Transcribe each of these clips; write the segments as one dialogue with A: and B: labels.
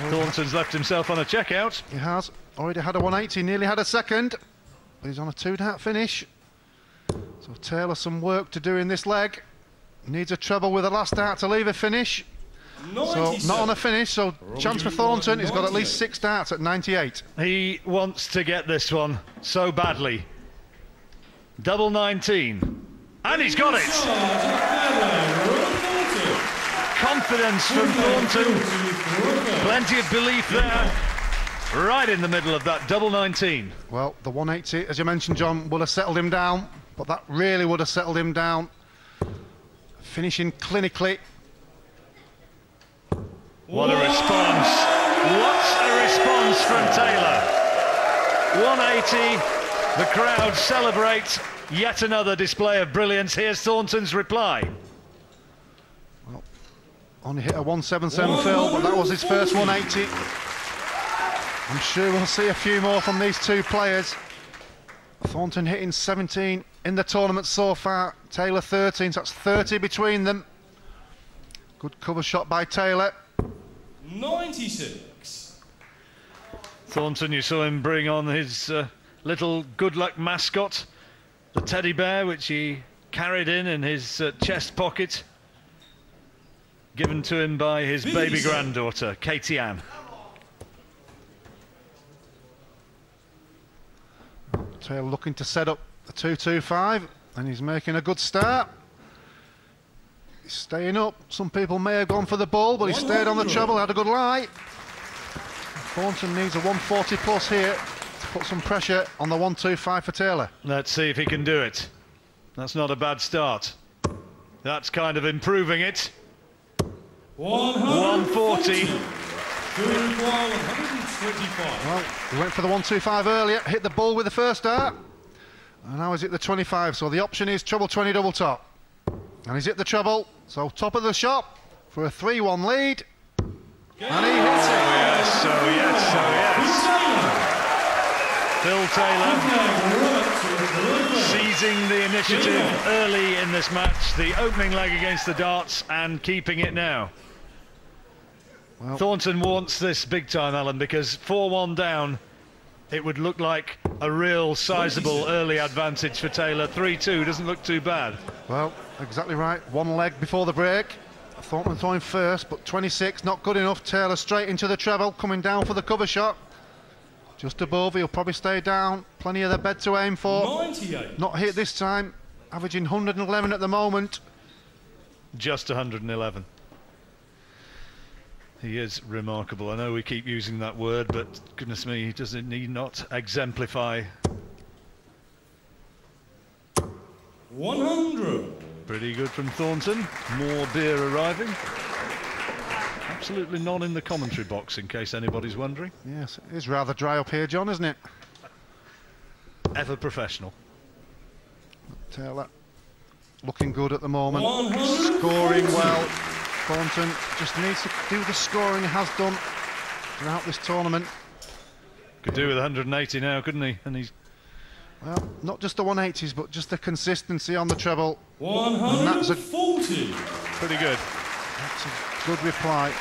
A: Thornton's left himself on a checkout.
B: He has. Already had a 180, nearly had a second. But he's on a 2-dart finish. So Taylor some work to do in this leg. Needs a treble with the last dart to leave a finish. So not on a finish, so chance for Thornton. He's got at least 6 darts at 98.
A: He wants to get this one so badly. Double 19. And he's got it! Confidence from Thornton. Plenty of belief there. Right in the middle of that double 19.
B: Well, the 180, as you mentioned, John, would have settled him down. But that really would have settled him down. Finishing clinically.
A: What a response. What a response from Taylor. 180. The crowd celebrate yet another display of brilliance. Here's Thornton's reply.
B: Well, only hit a 177 Phil, but that was his first 180. I'm sure we'll see a few more from these two players. Thornton hitting 17 in the tournament so far. Taylor 13, so that's 30 between them. Good cover shot by Taylor.
C: 96.
A: Thornton, you saw him bring on his little good luck mascot, the teddy bear, which he carried in his chest pocket, given to him by his baby granddaughter, Katie Ann.
B: Taylor looking to set up the 225, and he's making a good start. He's staying up. Some people may have gone for the ball, but he stayed on the treble, had a good lie. Thornton needs a 140 plus here to put some pressure on the 125 for Taylor.
A: Let's see if he can do it. That's not a bad start. That's kind of improving it. 140.
B: Well, he went for the 125 earlier, hit the ball with the first dart, and now he's at the 25, so the option is treble 20 double top. And he's hit the treble, so top of the shot for a 3-1 lead. And he hits it.
A: Oh yes, Phil Taylor seizing the initiative early in this match, the opening leg against the darts, and keeping it now. Well, Thornton wants this big time, Alan, because 4-1 down, it would look like a real sizable early advantage for Taylor. 3-2 doesn't look too bad.
B: Well, exactly right. One leg before the break. Thornton throwing first, but 26, not good enough. Taylor straight into the treble, coming down for the cover shot. Just above, he'll probably stay down. Plenty of the bed to aim for.
C: 98.
B: Not hit this time, averaging 111 at the moment.
A: Just 111. He is remarkable. I know we keep using that word, but goodness me, does it need not exemplify?
C: 100.
A: Pretty good from Thornton. More beer arriving. Absolutely none in the commentary box, in case anybody's wondering.
B: Yes, it is rather dry up here, John, isn't it?
A: Ever professional.
B: Taylor looking good at the moment.
C: 140.
B: Scoring well. Thornton just needs to do the scoring he has done throughout this tournament.
A: Could do with 180 now, couldn't he? And he's...
B: Well, not just the 180s, but just the consistency on the treble.
C: 140.
A: Pretty good.
B: That's a good reply.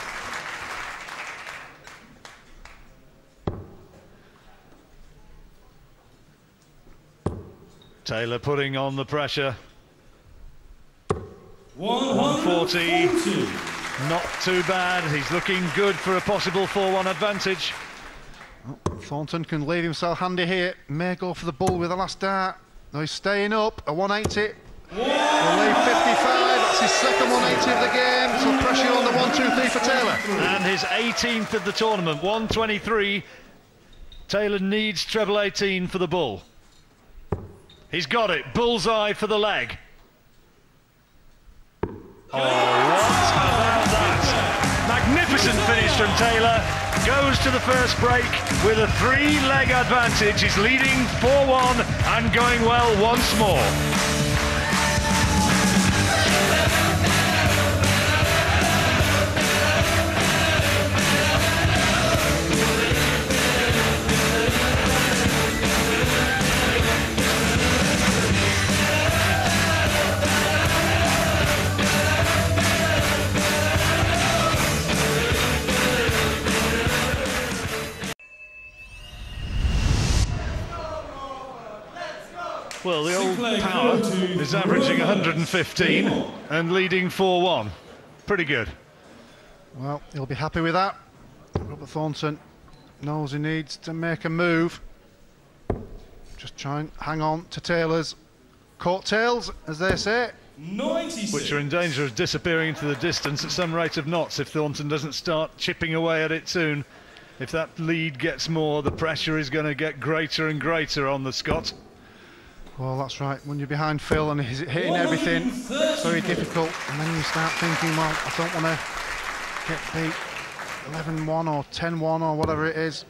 A: Taylor putting on the pressure.
C: 140.
A: Not too bad. He's looking good for a possible 4-1 advantage.
B: Oh, Thornton can leave himself handy here. May go for the bull with the last dart. No, he's staying up. A 180. He'll leave 55. That's his second 180 of the game. So pressure on the 1-2-3 for Taylor.
A: And his 18th of the tournament. 123. Taylor needs treble 18 for the bull. He's got it. Bullseye for the leg. Oh, what about that? Magnificent finish from Taylor. Goes to the first break with a 3-leg advantage. He's leading 4-1 and going well once more. Well, the old Power is averaging 115 and leading 4-1. Pretty good.
B: Well, he'll be happy with that. Robert Thornton knows he needs to make a move. Just try and hang on to Taylor's coattails, as they say.
C: 96.
A: Which are in danger of disappearing into the distance at some rate of knots if Thornton doesn't start chipping away at it soon. If that lead gets more, the pressure is going to get greater and greater on the Scot.
B: Well, that's right. When you're behind Phil and he's hitting everything, it's very difficult. And then you start thinking, well, I don't want to get beat 11-1 or 10-1 or whatever it is.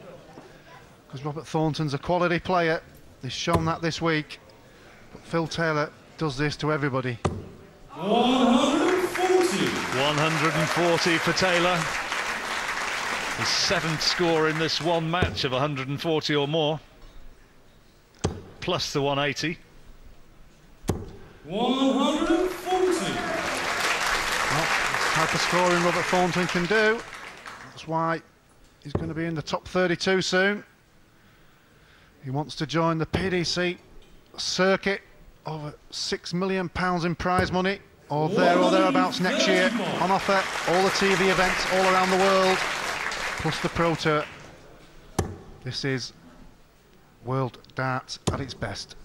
B: Because Robert Thornton's a quality player. He's shown that this week. But Phil Taylor does this to everybody.
C: 140.
A: 140 for Taylor. His 7th score in this one match of 140 or more. Plus the 180.
C: 140.
B: Well, that's the type of scoring Robert Thornton can do. That's why he's going to be in the top 32 soon. He wants to join the PDC circuit, over £6 million in prize money, or there or thereabouts next year, on offer. All the TV events all around the world, plus the Pro Tour. This is world darts at its best.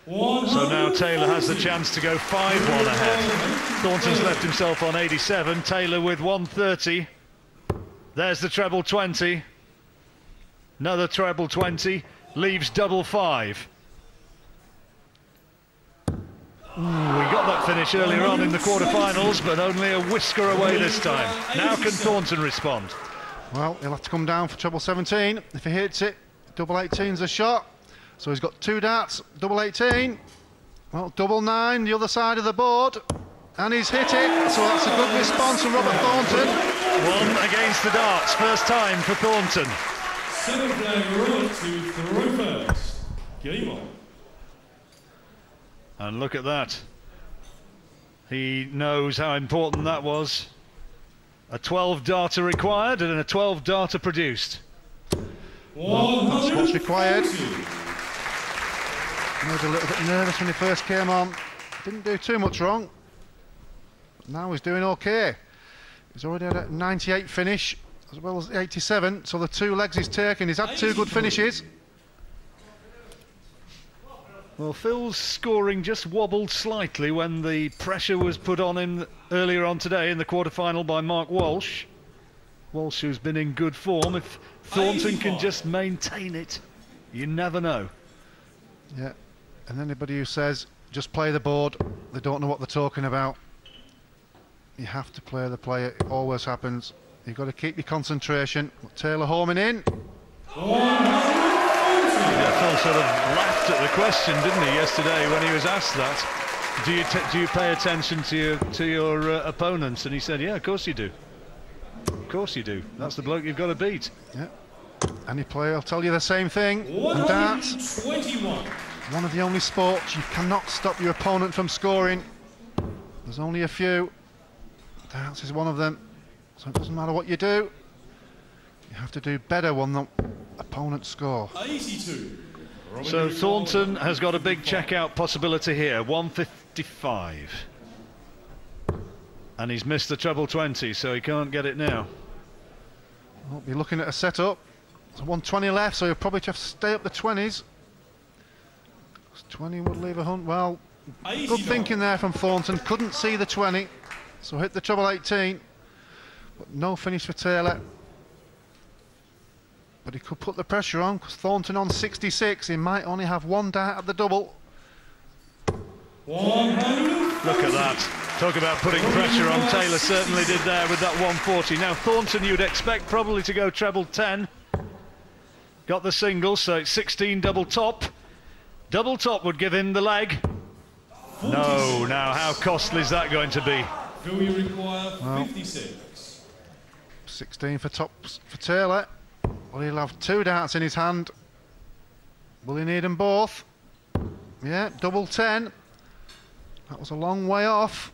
A: So now Taylor has the chance to go 5-1 ahead. Thornton's left himself on 87, Taylor with 130. There's the treble 20. Another treble 20, leaves double 5. We got that finish earlier on in the quarterfinals, but only a whisker away this time. Now can Thornton respond?
B: Well, he'll have to come down for treble 17. If he hits it, double 18's a shot. So he's got 2 darts, double 18. Well, double 9, the other side of the board. And he's hit it, so that's a good response from Robert Thornton.
A: 1 against the darts, first time for Thornton.
C: 7 flag right to throw first. Game on.
A: And look at that. He knows how important that was. A 12 darter required and a 12 darter produced.
B: Well, that's what's required. He was a little bit nervous when he first came on. Didn't do too much wrong. But now he's doing okay. He's already had a 98 finish as well as 87, so the 2 legs he's taken. He's had 2 good finishes.
A: Well, Phil's scoring just wobbled slightly when the pressure was put on him earlier on today in the quarter-final by Mark Walsh. Walsh, who's been in good form. If Thornton can just maintain it, you never know.
B: Yeah, and anybody who says, just play the board, they don't know what they're talking about. You have to play the player, it always happens. You've got to keep your concentration. Taylor homing in.
A: Yeah, Phil sort of laughed at the question, didn't he, yesterday when he was asked that. Do you pay attention to your opponents? And he said, yeah, of course you do. Of course you do. That's the bloke you've got to beat.
B: Yeah. Any player will tell you the same thing. And darts,
C: 21.
B: one of the only sports you cannot stop your opponent from scoring. There's only a few. Darts is one of them. So it doesn't matter what you do. You have to do better when the opponents score.
C: 82.
A: So Thornton has got a big checkout possibility here, 155. And he's missed the treble 20, so he can't get it now.
B: We'll be looking at a setup. There's 120 left, so he'll probably have to stay up the 20s. 20 would leave a hunt. Well, good thinking there from Thornton. Couldn't see the 20, so hit the treble 18. But no finish for Taylor. But he could put the pressure on, because Thornton on 66, he might only have 1 dart at the double.
C: 100.
A: Look at that. Talk about putting pressure on. Taylor certainly did there with that 140. Now Thornton, you'd expect probably to go treble 10. Got the single, so it's 16 double top. Double top would give him the leg.
C: 46.
A: No, now how costly is that going to be?
C: Will you require 56?
B: 16 for tops for Taylor. Well, he'll have 2 darts in his hand. Will he need them both? Yeah, double 10. That was a long way off.